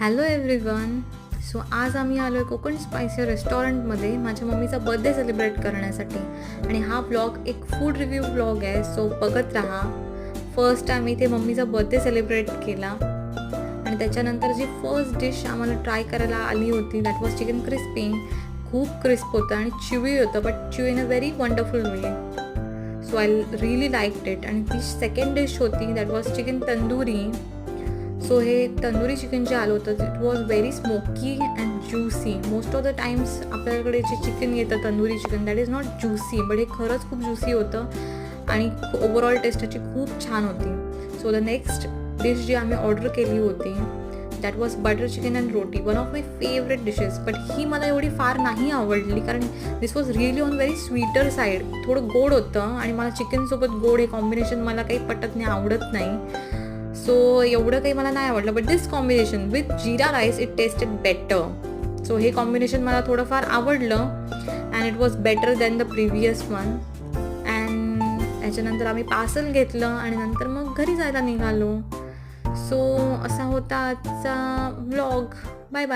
Hello everyone. So आज आम्ही आलो आहे कोकण स्पायसी रेस्टॉरंटमध्ये माझ्या मम्मीचा बर्थडे सेलिब्रेट करण्यासाठी. आणि हा व्लॉग एक फूड रिव्ह्यू व्लॉग आहे, सो बघत राहा. फर्स्ट आम्ही ते मम्मीचा बर्थडे सेलिब्रेट केला आणि त्याच्यानंतर जी फर्स्ट डिश आम्हाला ट्राय करायला आली होती दॅट वॉज चिकन क्रिस्पी. खूप क्रिस्प होतं आणि चिवी होतं, but chewy in a very wonderful way. So I really liked it. आणि ती सेकंड डिश होती that was chicken tandoori. So हे तंदुरी चिकन जे आलं होतं it was very smoky and juicy. Most of the times आपल्याकडे जे चिकन येतं tandoori chicken that is not juicy, but हे खरंच खूप ज्युसी होतं आणि ओव्हरऑल टेस्ट त्याची खूप छान होती. सो द नेक्स्ट डिश जी आम्ही ऑर्डर केली होती that was butter chicken and roti, one of my favourite dishes. But ही मला एवढी फार नाही आवडली कारण this was really on very sweeter side. थोडं गोड होतं आणि मला चिकनसोबत गोड हे कॉम्बिनेशन मला काही पटत नाही, आवडत नाही. सो एवढं काही मला नाही आवडलं. But this combination with jeera rice it tested better. So हे कॉम्बिनेशन मला थोडंफार आवडलं and it was better than the previous one. And त्याच्यानंतर आम्ही पार्सल घेतलं आणि नंतर मग घरी जायला निघालो. सो असा होता आजचा व्लॉग. Bye bye.